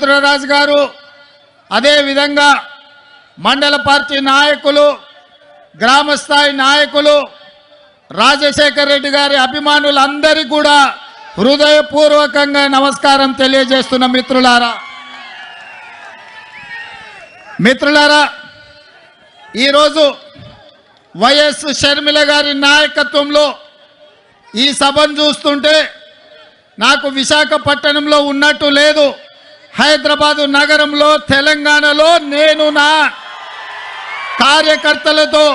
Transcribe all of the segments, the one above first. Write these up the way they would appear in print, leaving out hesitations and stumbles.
వీరభద్రరాజు గారు, అదే విధంగా మండల పార్టీ నాయకులు, గ్రామ స్థాయి నాయకులు, రాజశేఖర్ రెడ్డి గారి అభిమానులందరికీ కూడా హృదయపూర్వకంగా నమస్కారం తెలియజేస్తున్న మిత్రులారా, ఈరోజు వైఎస్ షర్మిల గారి నాయకత్వంలో ఈ సభను చూస్తుంటే నాకు విశాఖపట్నంలో ఉన్నట్టు లేదు. హైదరాబాదు నగరంలో, తెలంగాణలో నేను నా కార్యకర్తలతో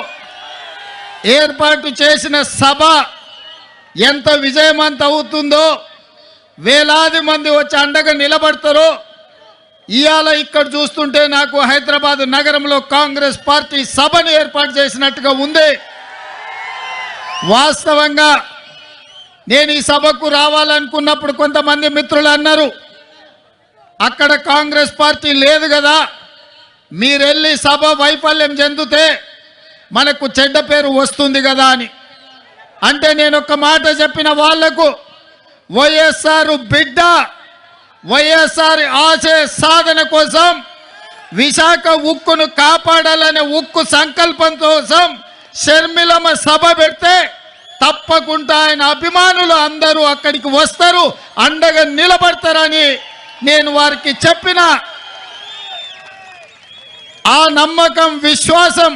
ఏర్పాటు చేసిన సభ ఎంత విజయవంతం అవుతుందో, వేలాది మంది వచ్చి అండగా నిలబడతారో ఇవాళ ఇక్కడ చూస్తుంటే నాకు హైదరాబాదు నగరంలో కాంగ్రెస్ పార్టీ సభను ఏర్పాటు చేసినట్టుగా ఉంది. వాస్తవంగా నేను ఈ సభకు రావాలనుకున్నప్పుడు కొంతమంది మిత్రులు అన్నారు, అక్కడ కాంగ్రెస్ పార్టీ లేదు కదా, మీరెళ్ళి సభ వైఫల్యం చెందితే మనకు చెడ్డ పేరు వస్తుంది కదా అని. అంటే నేను ఒక మాట చెప్పిన వాళ్లకు, వైఎస్ఆర్ బిడ్డ, వైఎస్ఆర్ ఆశయ సాధన కోసం, విశాఖ ఉక్కును కాపాడాలనే ఉక్కు సంకల్పం కోసం షర్మిలమ్మ సభ పెడితే తప్పకుండా ఆయన అభిమానులు అందరూ అక్కడికి వస్తారు, అండగా నిలబడతారని నేను వారికి చెప్పిన ఆ నమ్మకం, విశ్వాసం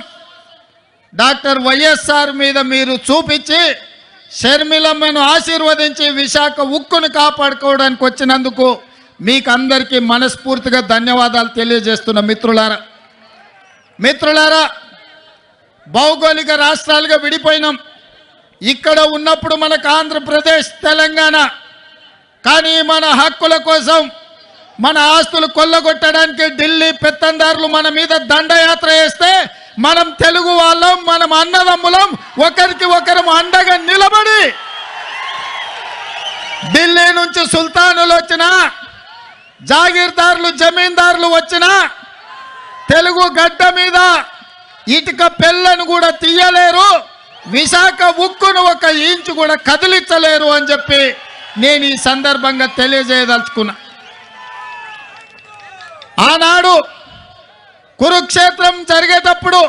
డాక్టర్ వైఎస్ఆర్ మీద మీరు చూపించి షర్మిలమ్మను ఆశీర్వదించి విశాఖ ఉక్కును కాపాడుకోవడానికి వచ్చినందుకు మీకు అందరికీ మనస్ఫూర్తిగా ధన్యవాదాలు తెలియజేస్తున్న మిత్రులారా, భౌగోళిక రాష్ట్రాలుగా విడిపోయినాం. ఇక్కడ ఉన్నప్పుడు మనకు ఆంధ్రప్రదేశ్, తెలంగాణ, కానీ మన హక్కుల కోసం, మన ఆస్తులు కొల్లగొట్టడానికి ఢిల్లీ పెత్తందారులు మన మీద దండయాత్ర చేస్తే మనం తెలుగు వాళ్ళం, మనం అన్నదమ్ములం, ఒకరికి ఒకరు అండగా నిలబడి ఢిల్లీ నుంచి సుల్తానులు వచ్చినా, జాగీర్దారులు, జమీందారులు వచ్చినా తెలుగు గడ్డ మీద ఇటుక పెళ్ళను కూడా తీయలేరు, విశాఖ ఉక్కును ఒక ఇంచు కూడా కదిలించలేరు అని చెప్పి నేను ఈ సందర్భంగా తెలియజేయదలుచుకున్నా. ఆనాడు కురుక్షేత్రం జరిగేటప్పుడు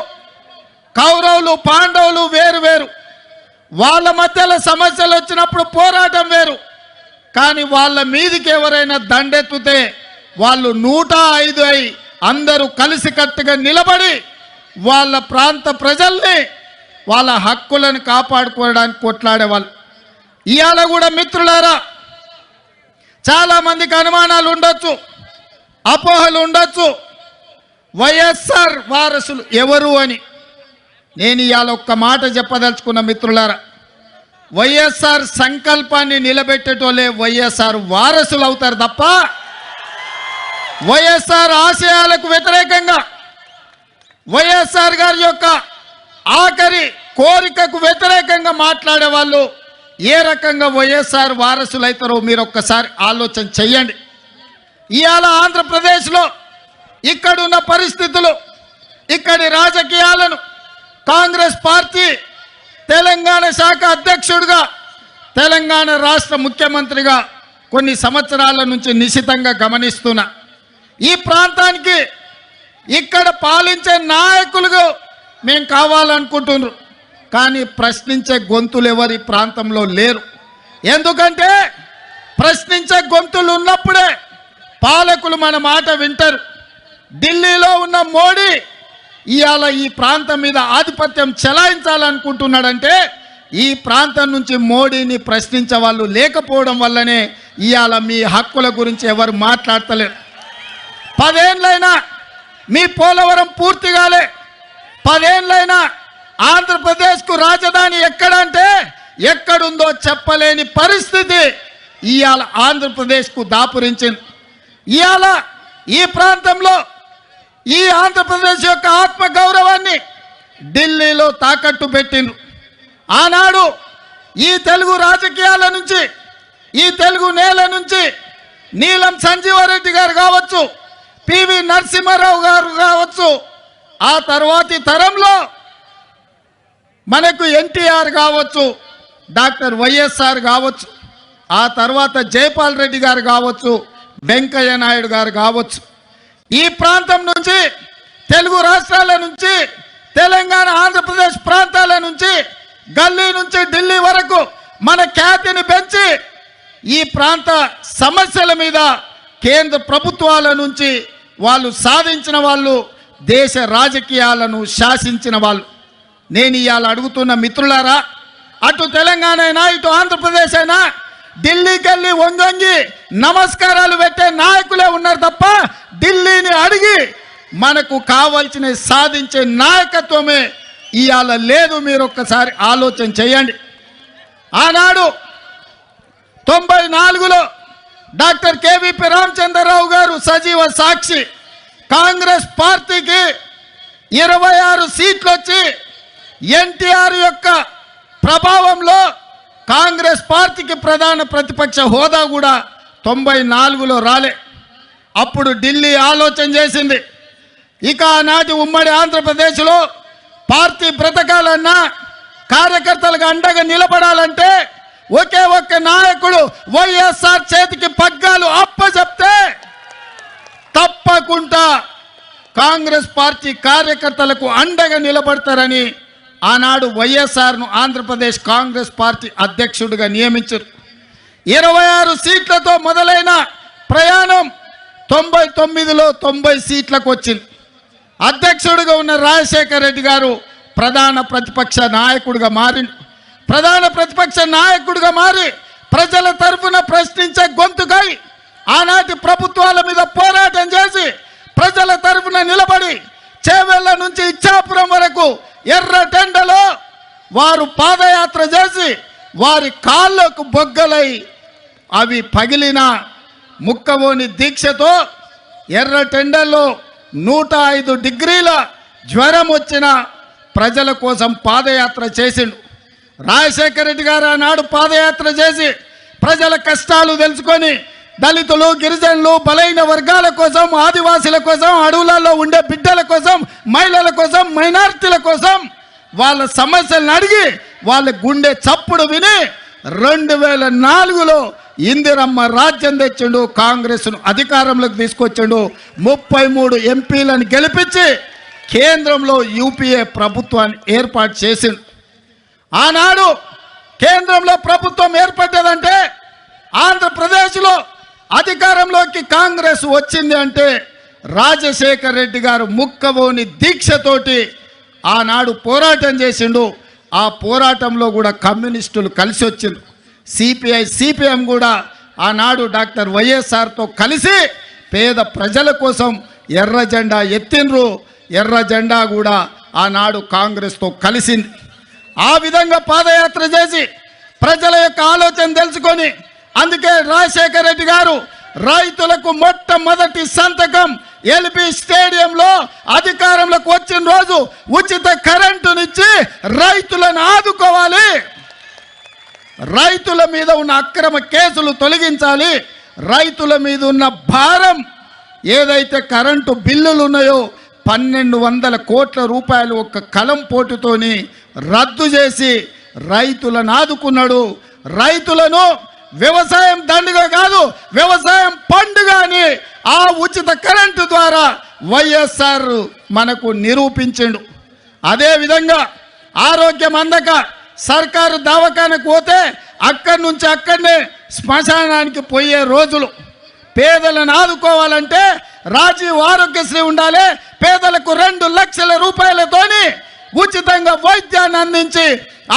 కౌరవులు, పాండవులు వేరు వేరు, వాళ్ళ మధ్యలో సమస్యలు వచ్చినప్పుడు పోరాటం వేరు. కానీ వాళ్ళ మీదికి ఎవరైనా దండెత్తితే వాళ్ళు 105 అయి అందరూ కలిసికట్టుగా నిలబడి వాళ్ళ ప్రాంత ప్రజల్ని, వాళ్ళ హక్కులను కాపాడుకోవడానికి కొట్లాడేవాళ్ళు. ఇవాళ కూడా మిత్రులారా, చాలా మందికి అనుమానాలు ఉండొచ్చు, అపోహలు ఉండొచ్చు, వైఎస్ఆర్ వారసులు ఎవరు అని. నేను ఇవాళ ఒక్క మాట చెప్పదలుచుకున్న మిత్రులారా, వైఎస్ఆర్ సంకల్పాన్ని నిలబెట్టేటోళ్ళే వైఎస్ఆర్ వారసులు అవుతారు తప్ప వైఎస్ఆర్ ఆశయాలకు వ్యతిరేకంగా, వైఎస్ఆర్ గారి యొక్క ఆఖరి కోరికకు వ్యతిరేకంగా మాట్లాడే వాళ్ళు ఏ రకంగా వైఎస్ఆర్ వారసులు అవుతారో మీరు ఒక్కసారి ఆలోచన చెయ్యండి. ఇవాళ ఆంధ్రప్రదేశ్లో ఇక్కడున్న పరిస్థితులు, ఇక్కడి రాజకీయాలను కాంగ్రెస్ పార్టీ తెలంగాణ శాఖ అధ్యక్షుడిగా, తెలంగాణ రాష్ట్ర ముఖ్యమంత్రిగా కొన్ని సంవత్సరాల నుంచి నిశితంగా గమనిస్తున్నా. ఈ ప్రాంతానికి ఇక్కడ పాలించే నాయకులుగా మేము కావాలనుకుంటున్నారు, కానీ ప్రశ్నించే గొంతులు ఎవరి ప్రాంతంలో లేరు. ఎందుకంటే ప్రశ్నించే గొంతులు ఉన్నప్పుడే పాలకులు మన మాట వింటారు. ఢిల్లీలో ఉన్న మోడీ ఇవాళ ఈ ప్రాంతం మీద ఆధిపత్యం చెలాయించాలనుకుంటున్నాడంటే ఈ ప్రాంతం నుంచి మోడీని ప్రశ్నించే వాళ్ళు లేకపోవడం వల్లనే ఇవాళ మీ హక్కుల గురించి ఎవరు మాట్లాడతలేరు. 10 ఏళ్ళైనా మీ పోలవరం పూర్తి కాలే, 10 ఏళ్ళైనా ఆంధ్రప్రదేశ్కు రాజధాని ఎక్కడంటే ఎక్కడుందో చెప్పలేని పరిస్థితి ఇవాళ ఆంధ్రప్రదేశ్కు దాపురించింది. ఇవాళ ఈ ప్రాంతంలో ఈ ఆంధ్రప్రదేశ్ యొక్క ఆత్మగౌరవాన్ని ఢిల్లీలో తాకట్టు పెట్టిండ్రు. ఆనాడు ఈ తెలుగు రాజకీయాల నుంచి, ఈ తెలుగు నేల నుంచి నీలం సంజీవారెడ్డి గారు కావచ్చు, పివి నరసింహారావు గారు కావచ్చు, ఆ తర్వాతి తరంలో మనకు ఎన్టీఆర్ కావచ్చు, డాక్టర్ వైఎస్ఆర్ కావచ్చు, ఆ తర్వాత జైపాల్ రెడ్డి గారు కావచ్చు, వెంకయ్య నాయుడు గారు కావచ్చు, ఈ ప్రాంతం నుంచి తెలుగు రాష్ట్రాల నుంచి తెలంగాణ ఆంధ్రప్రదేశ్ ప్రాంతాల నుంచి గల్లీ నుంచి ఢిల్లీ వరకు మన ఖ్యాతిని పెంచి ఈ ప్రాంత సమస్యల మీద కేంద్ర ప్రభుత్వాల నుంచి వాళ్ళు సాధించిన వాళ్ళు, దేశ రాజకీయాలను శాసించిన వాళ్ళు. నేను ఇవాళ అడుగుతున్న మిత్రులారా, అటు తెలంగాణ అయినా ఇటు ఆంధ్రప్రదేశ్ అయినా ఢిల్లీకి వెళ్ళి వంగొంగి నమస్కారాలు పెట్టే నాయకులే ఉన్నారు తప్ప ఢిల్లీని అడిగి మనకు కావాల్సిన సాధించే నాయకత్వమే ఇవాళ లేదు. మీరు ఒక్కసారి ఆలోచన చేయండి. ఆనాడు 94లో డాక్టర్ కేవీపీ రామచంద్రరావు గారు సజీవ సాక్షి, కాంగ్రెస్ పార్టీకి 26 సీట్లు వచ్చి ఎన్టీఆర్ యొక్క ప్రభావంలో కాంగ్రెస్ పార్టీకి ప్రధాన ప్రతిపక్ష హోదా కూడా 94లో రాలే. అప్పుడు ఢిల్లీ ఆలోచన చేసింది, ఇక ఆనాటి ఉమ్మడి ఆంధ్రప్రదేశ్లో పార్టీ బ్రతకాలన్నా కార్యకర్తలకు అండగా నిలబడాలంటే ఒకే ఒక్క నాయకుడు వైఎస్ఆర్ చేతికి పగ్గాలు అప్పచెప్తే తప్పకుండా కాంగ్రెస్ పార్టీ కార్యకర్తలకు అండగా నిలబడతారని ఆనాడు వైఎస్ఆర్ను ఆంధ్రప్రదేశ్ కాంగ్రెస్ పార్టీ అధ్యక్షుడిగా నియమించారు. 26 సీట్లతో మొదలైన ప్రయాణం 99లో 90 సీట్లకు వచ్చింది. అధ్యక్షుడిగా ఉన్న రాజశేఖర రెడ్డి గారు ప్రధాన ప్రతిపక్ష నాయకుడిగా మారి ప్రజల తరఫున ప్రశ్నించే గొంతుకై ఆనాటి ప్రభుత్వాల మీద పోరాటం చేసి ప్రజల తరఫున నిలబడి చేవెళ్ళ నుంచి ఇచ్చాపురం వరకు ఎర్ర టెండలో వారు పాదయాత్ర చేసి వారి కాళ్ళకు బొగ్గలై అవి పగిలిన ముక్కవోని దీక్షతో ఎర్ర టెండల్లో 105 డిగ్రీల జ్వరం వచ్చిన ప్రజల కోసం పాదయాత్ర చేసిండు. రాజశేఖర రెడ్డి గారు ఆనాడు పాదయాత్ర చేసి ప్రజల కష్టాలు తెలుసుకొని దళితులు, గిరిజనులు, బలైన వర్గాల కోసం, ఆదివాసీల కోసం, అడవులలో ఉండే బిడ్డల కోసం, మహిళల కోసం, మైనారిటీల కోసం వాళ్ళ సమస్యలను అడిగి వాళ్ళ గుండె చప్పుడు విని 2004లో ఇందిరమ్మ రాజ్యం తెచ్చిండు, కాంగ్రెస్ను అధికారంలోకి తీసుకొచ్చిండు, 33 ఎంపీలను గెలిపించి కేంద్రంలో యూపీఏ ప్రభుత్వాన్ని ఏర్పాటు చేసిండు. ఆనాడు కేంద్రంలో ప్రభుత్వం ఏర్పడ్డదంటే ఆంధ్రప్రదేశ్లో అధికారంలోకి కాంగ్రెస్ వచ్చింది అంటే రాజశేఖర రెడ్డి గారు ముక్కవోని దీక్షతోటి ఆనాడు పోరాటం చేసిండు. ఆ పోరాటంలో కూడా కమ్యూనిస్టులు కలిసి వచ్చింది. సిపిఐ, సిపిఎం కూడా ఆనాడు డాక్టర్ వైఎస్ఆర్తో కలిసి పేద ప్రజల కోసం ఎర్ర జెండా ఎత్తిండ్రు. ఎర్ర జెండా కూడా ఆనాడు కాంగ్రెస్తో కలిసింది. ఆ విధంగా పాదయాత్ర చేసి ప్రజల యొక్క ఆలోచన తెలుసుకొని అందుకే రాజశేఖర రెడ్డి గారు రైతులకు మొట్టమొదటి సంతకం ఎల్బీ స్టేడియంలో అధికారంలోకి వచ్చిన రోజు ఉచిత కరెంటునిచ్చి రైతులను ఆదుకోవాలి, రైతుల మీద ఉన్న అక్రమ కేసులు తొలగించాలి, రైతుల మీద ఉన్న భారం ఏదైతే కరెంటు బిల్లులు ఉన్నాయో 1200 కోట్ల రూపాయలు ఒక్క కలం పోటుతోని రద్దు చేసి రైతులను ఆదుకున్నాడు. రైతులను వ్యవసాయం దండుగ కాదు, వ్యవసాయం పండుగ అని ఆ ఉచిత కరెంటు ద్వారా వైఎస్ఆర్ మనకు నిరూపించిండు. అదేవిధంగా ఆరోగ్యం అందక సర్కారు దవాఖానకు పోతే అక్కడి నుంచి అక్కడనే శ్మశానానికి పోయే రోజులు. పేదలను ఆదుకోవాలంటే రాజీవ్ ఆరోగ్యశ్రీ ఉండాలి. పేదలకు 2 లక్షల రూపాయలతోని ఉచితంగా వైద్యాన్ని అందించి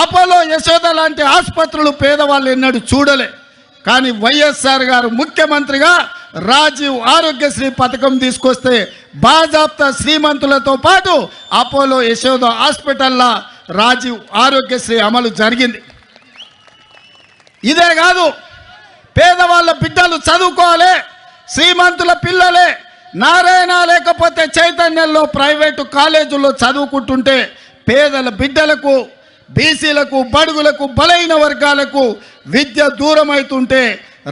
అపోలో, యశోద లాంటి ఆసుపత్రులు పేదవాళ్ళు ఎన్నడూ చూడలే. కానీ వైఎస్ఆర్ గారు ముఖ్యమంత్రిగా రాజీవ్ ఆరోగ్యశ్రీ పథకం తీసుకొస్తే బాజాప్తా శ్రీమంతులతో పాటు అపోలో, యశోద హాస్పిటల్లో రాజీవ్ ఆరోగ్యశ్రీ అమలు జరిగింది. ఇదే కాదు, పేదవాళ్ళ బిడ్డలు చదువుకోవాలి, శ్రీమంతుల పిల్లలే నారాయణ లేకపోతే చైతన్యంలో ప్రైవేటు కాలేజీల్లో చదువుకుంటుంటే పేదల బిడ్డలకు, బీసీలకు, బడుగులకు, బలైన వర్గాలకు విద్య దూరం అవుతుంటే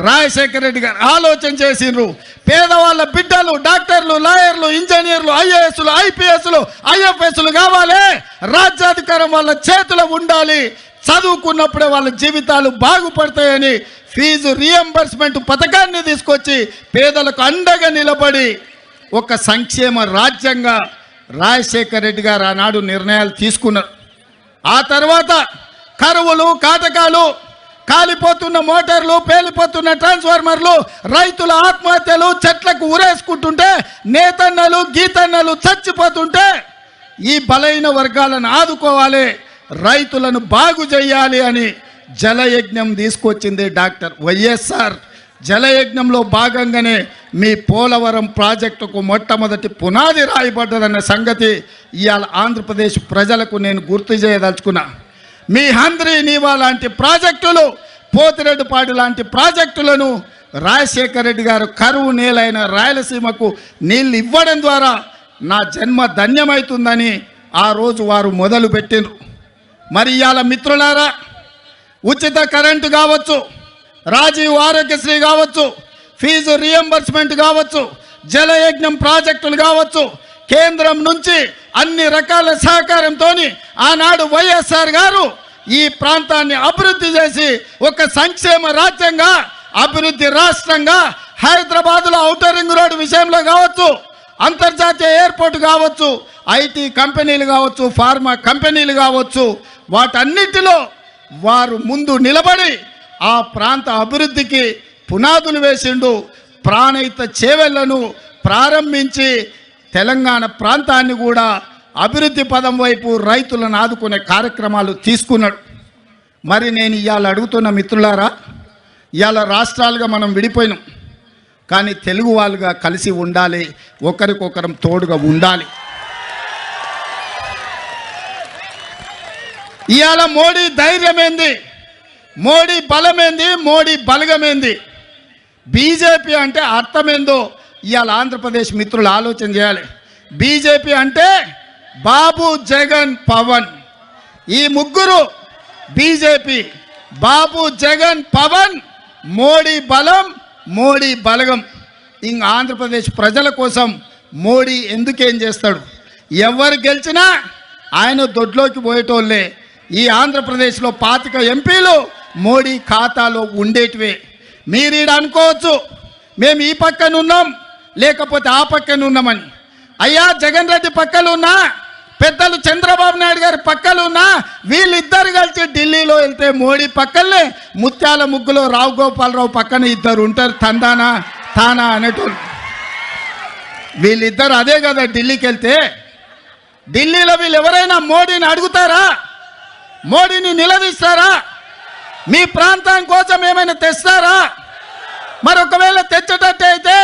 రాజశేఖర రెడ్డి గారు ఆలోచన చేసిండ్రు. పేదవాళ్ళ బిడ్డలు డాక్టర్లు, లాయర్లు, ఇంజనీర్లు, ఐఏఎస్లు, ఐపీఎస్లు, ఐఎఫ్ఎస్లు కావాలి, రాజ్యాధికారం వాళ్ళ చేతిలో ఉండాలి, చదువుకున్నప్పుడే వాళ్ళ జీవితాలు బాగుపడతాయని ఫీజు రీఎంబర్స్మెంట్ పథకాన్ని తీసుకొచ్చి పేదలకు అండగా నిలబడి ఒక సంక్షేమ రాజ్యంగా రాజశేఖర రెడ్డి గారు ఆనాడు నిర్ణయాలు తీసుకున్నారు. ఆ తర్వాత కరువులు, కాటకాలు, కాలిపోతున్న మోటార్లు, పేలిపోతున్న ట్రాన్స్ఫార్మర్లు, రైతుల ఆత్మహత్యలు, చెట్లకు ఉరేసుకుంటుంటే నేతన్నలు, గీతన్నలు చచ్చిపోతుంటే ఈ బలైన వర్గాలను ఆదుకోవాలి, రైతులను బాగు చేయాలి అని జలయజ్ఞం తీసుకొచ్చింది డాక్టర్ వైఎస్ఆర్. జలయజ్ఞంలో భాగంగానే మీ పోలవరం ప్రాజెక్టుకు మొట్టమొదటి పునాది రాయబడ్డదన్న సంగతి ఇవాళ ఆంధ్రప్రదేశ్ ప్రజలకు నేను గుర్తు చేయదలుచుకున్నా. మీ హంద్రీ నీవా లాంటి ప్రాజెక్టులు, పోతిరెడ్డిపాడు లాంటి ప్రాజెక్టులను రాజశేఖర రెడ్డి గారు కరువు నేలైన రాయలసీమకు నీళ్ళు ఇవ్వడం ద్వారా నా జన్మ ధన్యమవుతుందని ఆ రోజు వారు మొదలు పెట్టిండ్రు. మరి ఇవాళ మిత్రులారా, ఉచిత కరెంటు కావచ్చు, రాజీవ్ ఆరోగ్యశ్రీ కావచ్చు, ఫీజు రీఎంబర్స్మెంట్ కావచ్చు, జలయజ్ఞం ప్రాజెక్టులు కావచ్చు, కేంద్రం నుంచి అన్ని రకాల సహకారంతో ఆనాడు వైఎస్ఆర్ గారు ఈ ప్రాంతాన్ని అభివృద్ధి చేసి ఒక సంక్షేమ రాజ్యంగా, అభివృద్ధి రాష్ట్రంగా హైదరాబాద్లో ఔటర్ రింగ్ రోడ్డు విషయంలో కావచ్చు, అంతర్జాతీయ ఎయిర్పోర్ట్ కావచ్చు, ఐటీ కంపెనీలు కావచ్చు, ఫార్మా కంపెనీలు కావచ్చు, వాటన్నిటిలో వారు ముందు నిలబడి ఆ ప్రాంత అభివృద్ధికి పునాదులు వేసిండు. ప్రాణహిత చేవెళ్లను ప్రారంభించి తెలంగాణ ప్రాంతాన్ని కూడా అభివృద్ధి పదం వైపు రైతులను ఆదుకునే కార్యక్రమాలు తీసుకున్నాడు. మరి నేను ఇవాళ అడుగుతున్న మిత్రులారా, ఇవాళ రాష్ట్రాలుగా మనం విడిపోయినాం, కానీ తెలుగు వాళ్ళుగా కలిసి ఉండాలి, ఒకరికొకరం తోడుగా ఉండాలి. ఇవాళ మోడీ ధైర్యమేంది, మోడీ బలమేంది, మోడీ బలగమేంది, బీజేపీ అంటే అర్థమేందో ఇవాళ ఆంధ్రప్రదేశ్ మిత్రులు ఆలోచన చేయాలి. బీజేపీ అంటే బాబు, జగన్, పవన్, ఈ ముగ్గురు బీజేపీ. బాబు, జగన్, పవన్, మోడీ బలం, మోడీ బలగం. ఇంక ఆంధ్రప్రదేశ్ ప్రజల కోసం మోడీ ఎందుకేం చేస్తాడు? ఎవరు గెలిచినా ఆయన దొడ్లోకి పోయేటోళ్ళే. ఈ ఆంధ్రప్రదేశ్లో 25 ఎంపీలు మోడీ ఖాతాలో ఉండేటివే. మీరు ఈడ అనుకోవచ్చు మేము ఈ పక్కన ఉన్నాం లేకపోతే ఆ పక్కన ఉన్నామని. అయ్యా, జగన్ రెడ్డి పక్కలు ఉన్నా, పెద్దలు చంద్రబాబు నాయుడు గారి పక్కలు ఉన్నా, వీళ్ళిద్దరు కలిసి ఢిల్లీలో వెళ్తే మోడీ పక్కనే ముత్యాల ముగ్గులో రావు గోపాలరావు పక్కన ఇద్దరు ఉంటారు, తందానా తానా అనేటోళ్ళు. వీళ్ళిద్దరు అదే కదా ఢిల్లీకి వెళ్తే. ఢిల్లీలో వీళ్ళు ఎవరైనా మోడీని అడుగుతారా? మోడీని నిలదీస్తారా? మీ ప్రాంతం కోసం ఏమైనా తెస్తారా? మరి ఒకవేళ తెచ్చేటట్టు అయితే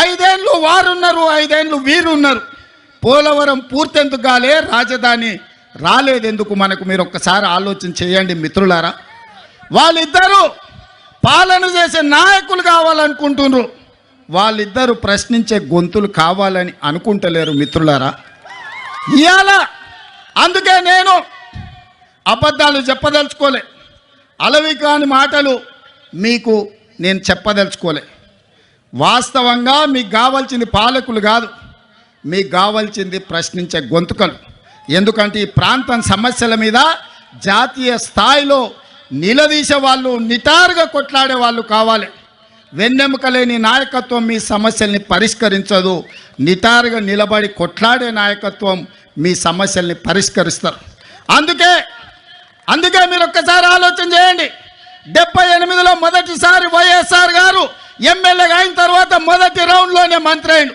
5 ఏళ్ళు వారున్నారు, 5 ఏళ్ళు వీరున్నారు. పోలవరం పూర్తెందుకు కాలే, రాజధాని రాలేదెందుకు మనకు? మీరు ఒక్కసారి ఆలోచన చేయండి మిత్రులారా. వాళ్ళిద్దరూ పాలన చేసే నాయకులు కావాలనుకుంటున్నారు, వాళ్ళిద్దరూ ప్రశ్నించే గొంతులు కావాలని అనుకుంటలేరు మిత్రులారా. ఇవాళ అందుకే నేను అబద్ధాలు చెప్పదలుచుకోలే, అలవి కాని మాటలు మీకు నేను చెప్పదలుచుకోలే. వాస్తవంగా మీకు కావాల్సింది పాలకులు కాదు, మీకు కావాల్సింది ప్రశ్నించే గొంతుకలు. ఎందుకంటే ఈ ప్రాంతం సమస్యల మీద జాతీయ స్థాయిలో నిలదీసే వాళ్ళు, నిటారుగా కొట్లాడే వాళ్ళు కావాలి. వెన్నెముక లేని నాయకత్వం మీ సమస్యల్ని పరిష్కరించదు. నిటారుగా నిలబడి కొట్లాడే నాయకత్వం మీ సమస్యల్ని పరిష్కరిస్తారు. అందుకే మీరు ఒక్కసారి ఆలోచన చేయండి. 78లో మొదటిసారి వైఎస్ఆర్ గారు ఎమ్మెల్యేగా అయిన తర్వాత మొదటి రౌండ్లోనే మంత్రి అయిండు.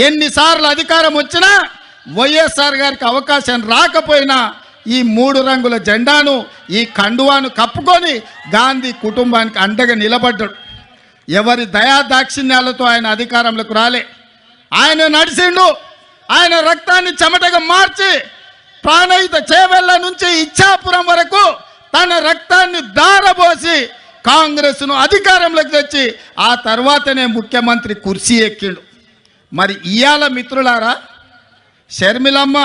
ఎన్నిసార్లు అధికారం వచ్చినా వైఎస్ఆర్ గారికి అవకాశం రాకపోయినా ఈ 3 రంగుల జెండాను, ఈ కండువాను కప్పుకొని గాంధీ కుటుంబానికి అండగా నిలబడ్డాడు. ఎవరి దయాదాక్షిణ్యాలతో ఆయన అధికారంలోకి రాలే. ఆయన నడిచిండు. ఆయన రక్తాన్ని చెమటగా మార్చి ప్రాణహిత చేవెళ్ళ నుంచి ఇచ్చాపురం వరకు తన రక్తాన్ని దారబోసి కాంగ్రెస్ను అధికారంలోకి తెచ్చి ఆ తర్వాతనే ముఖ్యమంత్రి కుర్చీ ఎక్కిండు. మరి ఇయాల మిత్రులారా, షర్మిలమ్మ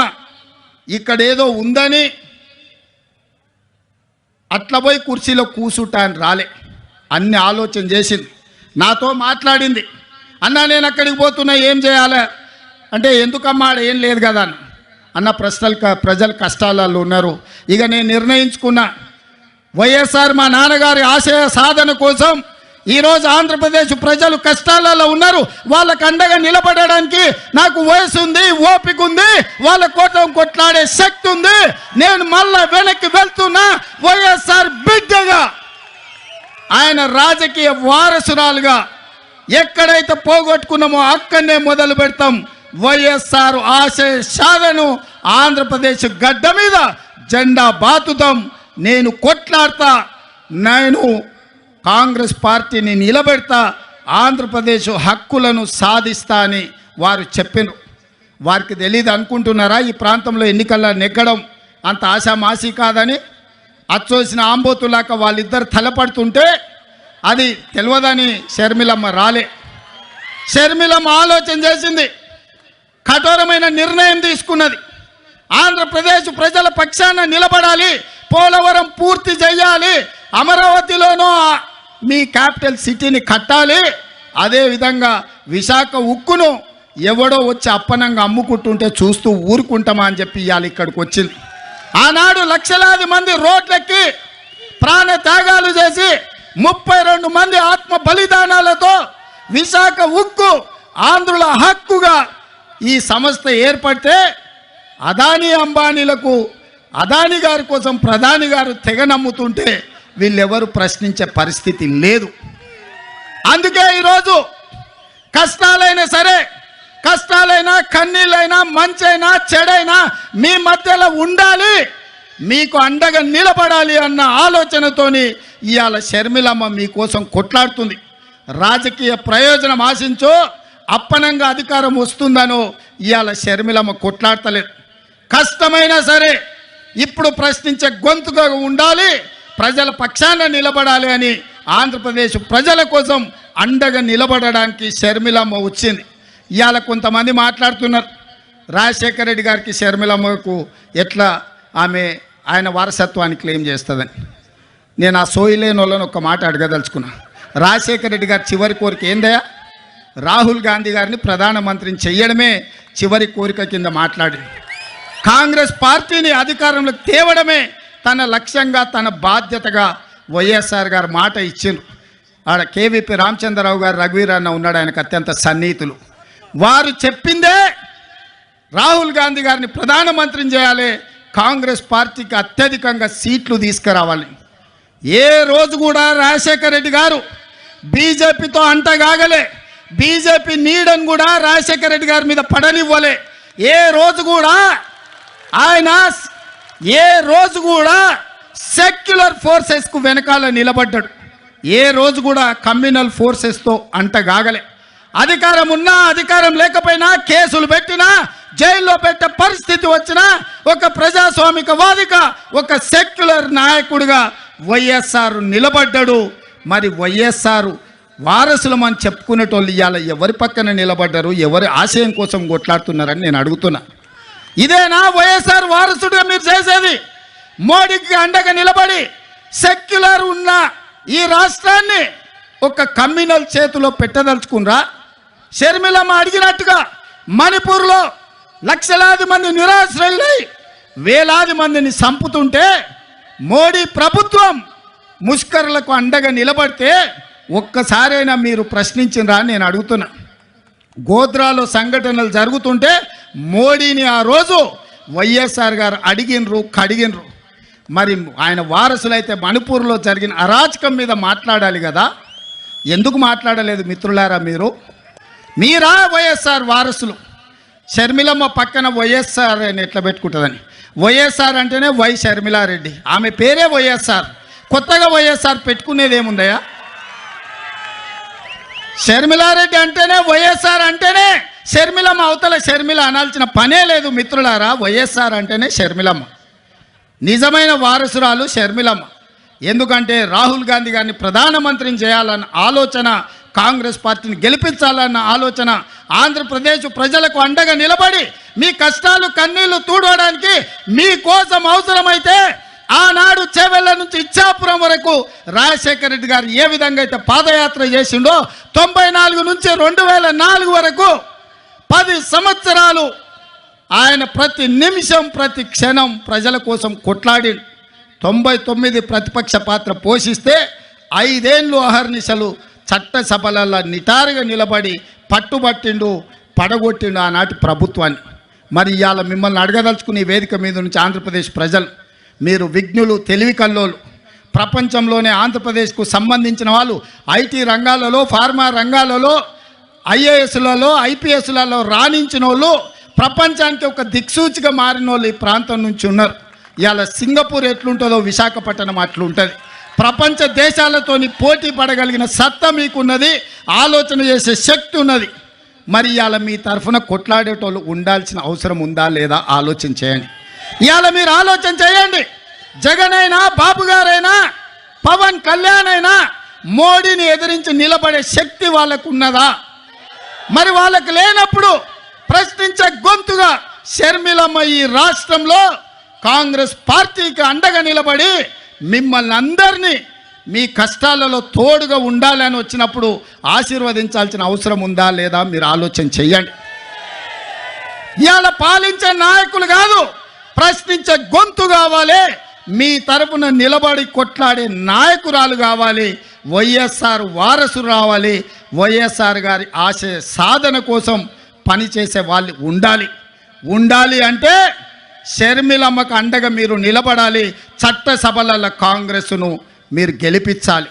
ఇక్కడేదో ఉందని అట్లా పోయి కుర్చీలో కూసుంటా అని రాలే. అన్ని ఆలోచన చేసింది, నాతో మాట్లాడింది. అన్నా నేను అక్కడికి పోతున్నా, ఏం చేయాలి అంటే, ఎందుకమ్మా ఆడ ఏం లేదు కదా అన్న ప్రశ్నలు. ప్రజలు కష్టాలలో ఉన్నారు. ఇక నేను నిర్ణయించుకున్నా, వైఎస్ఆర్ మా నాన్నగారి ఆశయ సాధన కోసం ఈరోజు ఆంధ్రప్రదేశ్ ప్రజలు కష్టాలలో ఉన్నారు. వాళ్ళకు అండగా నిలబడడానికి నాకు వయసు ఉంది, ఓపిక ఉంది, వాళ్ళ కోసం కొట్లాడే శక్తి ఉంది. నేను మళ్ళా వెనక్కి వెళ్తున్నా. వైఎస్ఆర్ బిడ్డగా, ఆయన రాజకీయ వారసురాలుగా ఎక్కడైతే పోగొట్టుకున్నామో అక్కడనే మొదలు పెడతాం. వైఎస్ఆర్ ఆశయ సాధను ఆంధ్రప్రదేశ్ గడ్డ మీద జెండా బాతుతాం. నేను కొట్లాడతా, నేను కాంగ్రెస్ పార్టీని నిలబెడతా, ఆంధ్రప్రదేశ్ హక్కులను సాధిస్తా అని వారు చెప్పారు. వారికి తెలియదు అనుకుంటున్నారా ఈ ప్రాంతంలో ఎన్నికల్లో నెగ్గడం అంత ఆశామాసి కాదని? అచ్చోసిన ఆంబోతులాక వాళ్ళిద్దరు తలపడుతుంటే అది తెలియదని షర్మిలమ్మ రాలే. షర్మిలమ్మ ఆలోచన చేసింది, కఠోరమైన నిర్ణయం తీసుకున్నది. ఆంధ్రప్రదేశ్ ప్రజల పక్షాన నిలబడాలి, పోలవరం పూర్తి చేయాలి, అమరావతిలోనూ మీ క్యాపిటల్ సిటీని కట్టాలి, అదేవిధంగా విశాఖ ఉక్కును ఎవడో వచ్చి అప్పనంగా అమ్ముకుంటుంటే చూస్తూ ఊరుకుంటామా అని చెప్పి ఇవాళ ఇక్కడికి వచ్చింది. ఆనాడు లక్షలాది మంది రోడ్లెక్కి ప్రాణ త్యాగాలు చేసి 32 మంది ఆత్మ బలిదానాలతో విశాఖ ఉక్కు ఆంధ్రుల హక్కుగా ఈ సంస్థ ఏర్పడితే అదానీ అంబానీలకు, అదానీ గారి కోసం ప్రధాని గారు తెగ నమ్ముతుంటే వీళ్ళెవరు ప్రశ్నించే పరిస్థితి లేదు. అందుకే ఈరోజు కష్టాలైనా సరే, కష్టాలైనా కన్నీళ్ళైనా మంచైనా చెడైనా మీ మధ్యలో ఉండాలి, మీకు అండగా నిలబడాలి అన్న ఆలోచనతోని ఇవాళ షర్మిలమ్మ మీకోసం కొట్లాడుతుంది. రాజకీయ ప్రయోజనం ఆశించో అప్పనంగా అధికారం వస్తుందనో ఇవాళ షర్మిలమ్మ కొట్లాడతలేదు. కష్టమైనా సరే ఇప్పుడు ప్రశ్నించే గొంతుగా ఉండాలి, ప్రజల పక్షాన నిలబడాలి అని ఆంధ్రప్రదేశ్ ప్రజల కోసం అండగా నిలబడడానికి షర్మిలమ్మ వచ్చింది. ఇవాళ కొంతమంది మాట్లాడుతున్నారు, రాజశేఖర రెడ్డి గారికి షర్మిలమ్మకు ఎట్లా ఆయన వారసత్వాన్ని క్లెయిమ్ చేస్తుందని. నేను ఆ సోయిలేని వాళ్ళని ఒక మాట అడగదలుచుకున్నా. రాజశేఖర రెడ్డి గారి చివరి కోరిక ఏందయ్యా? రాహుల్ గాంధీ గారిని ప్రధానమంత్రిని చెయ్యడమే చివరి కోరిక కింద మాట్లాడింది. కాంగ్రెస్ పార్టీని అధికారంలోకి తేవడమే తన లక్ష్యంగా, తన బాధ్యతగా వైఎస్ఆర్ గారు మాట ఇచ్చిండ్రు. ఆడ కేవీపీ రామచంద్రరావు గారు, రఘువీర్ అన్న ఉన్నాడు, ఆయనకు అత్యంత సన్నిహితులు. వారు చెప్పిందే రాహుల్ గాంధీ గారిని ప్రధానమంత్రిని చేయాలి, కాంగ్రెస్ పార్టీకి అత్యధికంగా సీట్లు తీసుకురావాలి. ఏ రోజు కూడా రాజశేఖర రెడ్డి గారు బీజేపీతో అంటగాగలే, బీజేపీ నీడను కూడా రాజశేఖర రెడ్డి గారి మీద పడనివ్వలే. ఏ రోజు కూడా సెక్యులర్ ఫోర్సెస్కు వెనకాల నిలబడ్డాడు. ఏ రోజు కూడా కమ్యూనల్ ఫోర్సెస్తో అంటగాగలే. అధికారం ఉన్నా అధికారం లేకపోయినా, కేసులు పెట్టినా, జైల్లో పెట్టే పరిస్థితి వచ్చినా ఒక ప్రజాస్వామికవాదిగా, ఒక సెక్యులర్ నాయకుడిగా వైఎస్ఆర్ నిలబడ్డాడు. మరి వైఎస్ఆర్ వారసులమని చెప్పుకునేటోళ్ళు ఇవాళ ఎవరి పక్కన నిలబడ్డారు, ఎవరి ఆశయం కోసం కొట్లాడుతున్నారని నేను అడుగుతున్నా. ఇదేనా వైఎస్ఆర్ వారసుడిగా మీరు చేసేది? మోడీకి అండగా నిలబడి సెక్యులర్ ఉన్న ఈ రాష్ట్రాన్ని ఒక కమ్యూనల్ చేతిలో పెట్టదలుచుకున్నారా? షర్మిలమ్మ అడిగినట్టుగా మణిపూర్లో లక్షలాది మంది నిరాశ్రయులై వేలాది మందిని చంపుతుంటే మోడీ ప్రభుత్వం ముష్కరులకు అండగా నిలబడితే ఒక్కసారైనా మీరు ప్రశ్నించినరా నేను అడుగుతున్నా. గోద్రాలో సంఘటనలు జరుగుతుంటే మోడీని ఆ రోజు వైఎస్ఆర్ గారు అడిగినరు, కడిగినరు. మరి ఆయన వారసులైతే మణిపూర్లో జరిగిన అరాచకం మీద మాట్లాడాలి కదా, ఎందుకు మాట్లాడలేదు మిత్రులారా? మీరా వైఎస్ఆర్ వారసులు? షర్మిలమ్మ పక్కన వైఎస్ఆర్ అని ఎట్లా పెట్టుకుంటుందని. వైఎస్ఆర్ అంటేనే వై షర్మిలారెడ్డి, ఆమె పేరే వైఎస్ఆర్. కొత్తగా వైఎస్ఆర్ పెట్టుకునేది ఏముందయ్యా? షర్మిలారెడ్డి అంటేనే, వైఎస్ఆర్ అంటేనే షర్మిలమ్మ, అవతల షర్మిల అనాల్సిన పనే లేదు మిత్రులారా. వైఎస్ఆర్ అంటేనే షర్మిలమ్మ, నిజమైన వారసురాలు షర్మిలమ్మ. ఎందుకంటే రాహుల్ గాంధీ గారిని ప్రధానమంత్రిని చేయాలన్న ఆలోచన, కాంగ్రెస్ పార్టీని గెలిపించాలన్న ఆలోచన, ఆంధ్రప్రదేశ్ ప్రజలకు అండగా నిలబడి మీ కష్టాలు కన్నీళ్లు తూడవడానికి మీకోసం అవసరమైతే ఆనాడు చేవెళ్ళ నుంచి ఇచ్చాపురం వరకు రాజశేఖర రెడ్డి గారు ఏ విధంగా అయితే పాదయాత్ర చేసిండో 94 నుంచి 2004 వరకు 10 సంవత్సరాలు ఆయన ప్రతి నిమిషం ప్రతి క్షణం ప్రజల కోసం కొట్లాడి 99 ప్రతిపక్ష పాత్ర పోషిస్తే 5 ఏళ్ళు అహర్నిశలు చట్టసభలలో నిటారుగా నిలబడి పట్టుబట్టిండు, పడగొట్టిండు ఆనాటి ప్రభుత్వాన్ని. మరి ఇవాళ మిమ్మల్ని అడగదలుచుకుని వేదిక మీద నుంచి ఆంధ్రప్రదేశ్ ప్రజలు, మీరు విజ్ఞులు, తెలివి కల్లోలు, ప్రపంచంలోనే ఆంధ్రప్రదేశ్కు సంబంధించిన వాళ్ళు ఐటీ రంగాలలో, ఫార్మా రంగాలలో, ఐఏఎస్లలో, ఐపీఎస్లలో రాణించిన వాళ్ళు, ప్రపంచానికి ఒక దిక్సూచిగా మారిన వాళ్ళు ఈ ప్రాంతం నుంచి ఉన్నారు. ఇవాళ సింగపూర్ ఎట్లుంటుందో విశాఖపట్నం అట్లుంటుంది. ప్రపంచ దేశాలతోని పోటీ పడగలిగిన సత్తా మీకున్నది, ఆలోచన చేసే శక్తి ఉన్నది. మరి ఇవాళ మీ తరఫున కొట్లాడేటోళ్ళు ఉండాల్సిన అవసరం ఉందా లేదా ఆలోచన చేయండి. ఇవాళ మీరు ఆలోచన చేయండి. జగన్ అయినా, బాబు గారైనా, పవన్ కళ్యాణ్ అయినా మోడీని ఎదిరించి నిలబడే శక్తి వాళ్ళకు ఉన్నదా? మరి వాళ్ళకు లేనప్పుడు ప్రశ్నించే గొంతుగా షర్మిలమ్మ ఈ రాష్ట్రంలో కాంగ్రెస్ పార్టీకి అండగా నిలబడి మిమ్మల్ని అందరినీ మీ కష్టాలలో తోడుగా ఉండాలని వచ్చినప్పుడు ఆశీర్వదించాల్సిన అవసరం ఉందా లేదా మీరు ఆలోచన చెయ్యండి. ఇవాళ పాలించే నాయకులు కాదు, ప్రశ్నించే గొంతు కావాలి. మీ తరపున నిలబడి కొట్లాడే నాయకురాలు కావాలి. వైఎస్ఆర్ వారసులు రావాలి. వైఎస్ఆర్ గారి ఆశయ సాధన కోసం పనిచేసే వాళ్ళు ఉండాలి అంటే షర్మిలమ్మకు అండగా మీరు నిలబడాలి. చట్టసభలలో కాంగ్రెస్ను మీరు గెలిపించాలి.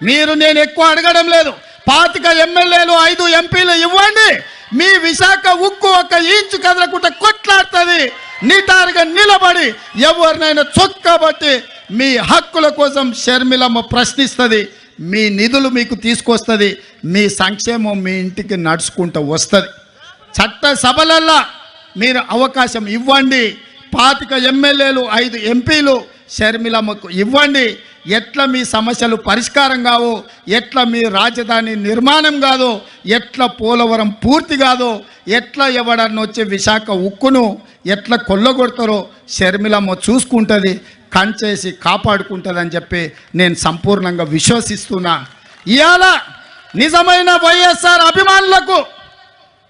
నేను ఎక్కువ అడగడం లేదు. 25 ఎమ్మెల్యేలు, 5 ఎంపీలు ఇవ్వండి. మీ విశాఖ ఉక్కు 1 ఇంచు కదలకుండా కొట్లాడుతుంది. నిటారుగా నిలబడి ఎవరినైనా చొక్కబట్టి మీ హక్కుల కోసం షర్మిలమ్మ ప్రశ్నిస్తుంది. మీ నిధులు మీకు తీసుకొస్తుంది. మీ సంక్షేమం మీ ఇంటికి నడుచుకుంటూ వస్తుంది. చట్టసభలల్లో మీరు అవకాశం ఇవ్వండి. 25 ఎమ్మెల్యేలు, 5 ఎంపీలు షర్మిలమ్మకు ఇవ్వండి. ఎట్లా మీ సమస్యలు పరిష్కారం కావు, ఎట్లా మీ రాజధాని నిర్మాణం కాదు, ఎట్లా పోలవరం పూర్తి కాదు, ఎట్లా ఎవడన్నా వచ్చే విశాఖ ఉక్కును ఎట్లా కొల్లగొడతారో షర్మిలమ్మ చూసుకుంటుంది, కంచేసి కాపాడుకుంటుంది అని చెప్పి నేను సంపూర్ణంగా విశ్వసిస్తున్నా. ఇవాళ నిజమైన వైఎస్ఆర్ అభిమానులకు,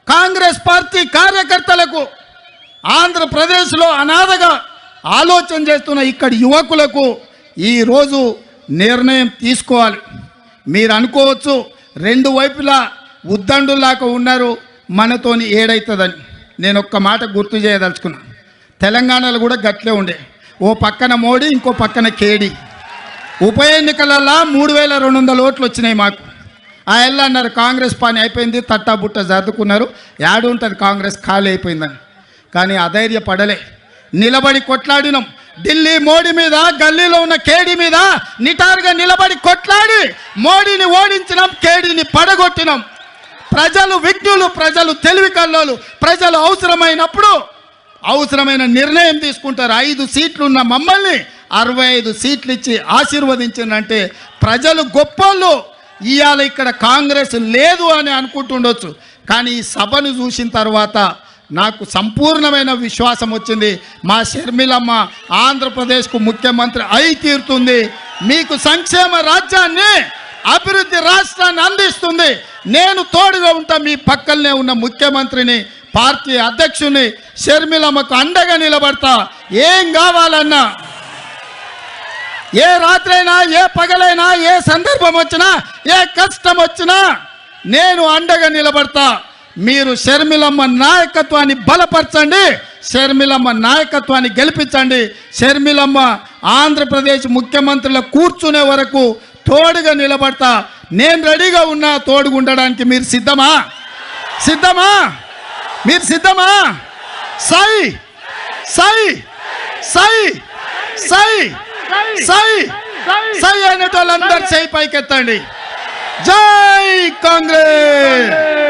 కాంగ్రెస్ పార్టీ కార్యకర్తలకు, ఆంధ్రప్రదేశ్లో అనాథగా ఆలోచన చేస్తున్న ఇక్కడి యువకులకు ఈరోజు నిర్ణయం తీసుకోవాలి. మీరు అనుకోవచ్చు 2 వైపులా ఉద్దండులాగా ఉన్నారు, మనతోని ఏడైతుందని. నేను ఒక్క మాట గుర్తు చేయదలుచుకున్నా. తెలంగాణలో కూడా గట్లే ఉండే. ఓ పక్కన మోడీ, ఇంకో పక్కన కేడీ. ఉప ఎన్నికలలో 3200 ఓట్లు వచ్చినాయి మాకు. ఆ ఎల్ల అన్నారు కాంగ్రెస్ పని అయిపోయింది, తట్టాబుట్ట జరుపుకున్నారు, యాడు ఉంటుంది కాంగ్రెస్ ఖాళీ అయిపోయిందని. కానీ అధైర్యపడలే, నిలబడి కొట్లాడినాం. ఢిల్లీ మోడీ మీద, గల్లీలో ఉన్న కేడీ మీద నిటారుగా నిలబడి కొట్లాడి మోడీని ఓడించినాం, కేడీని పడగొట్టినాం. ప్రజలు విజ్ఞులు, ప్రజలు తెలివి కల్లోలు. ప్రజలు అవసరమైనప్పుడు అవసరమైన నిర్ణయం తీసుకుంటారు. 5 సీట్లు ఉన్న మమ్మల్ని 65 సీట్లు ఇచ్చి ఆశీర్వదించిందంటే ప్రజలు గొప్పోళ్ళు. ఇవాళ ఇక్కడ కాంగ్రెస్ లేదు అని అనుకుంటుండొచ్చు, కానీ ఈ సభను చూసిన తర్వాత నాకు సంపూర్ణమైన విశ్వాసం వచ్చింది. మా షర్మిలమ్మ ఆంధ్రప్రదేశ్కు ముఖ్యమంత్రి అయి తీరుతుంది. మీకు సంక్షేమ రాజ్యాన్ని, అభివృద్ధి రాష్ట్రాన్ని అందిస్తుంది. నేను తోడుగా ఉంటా. మీ పక్కనే ఉన్న ముఖ్యమంత్రిని, పార్టీ అధ్యక్షుని షర్మిలమ్మకు అండగా నిలబడతా. ఏం కావాలన్నా, ఏ రాత్రైనా, ఏ పగలైనా, ఏ సందర్భం వచ్చినా, ఏ కష్టం వచ్చినా నేను అండగా నిలబడతా. మీరు షర్మిలమ్మ నాయకత్వాన్ని బలపరచండి, షర్మిలమ్మ నాయకత్వాన్ని గెలిపించండి. షర్మిలమ్మ ఆంధ్రప్రదేశ్ ముఖ్యమంత్రుల కూర్చునే వరకు తోడుగా నిలబడతా. నేను రెడీగా ఉన్నా తోడుగా ఉండడానికి. మీరు సిద్ధమా? మీరు సిద్ధమా? సై సై సై సై సై సై అనేటోళ్ళందరూ చేయి పైకెత్తండి. జై కాంగ్రెస్.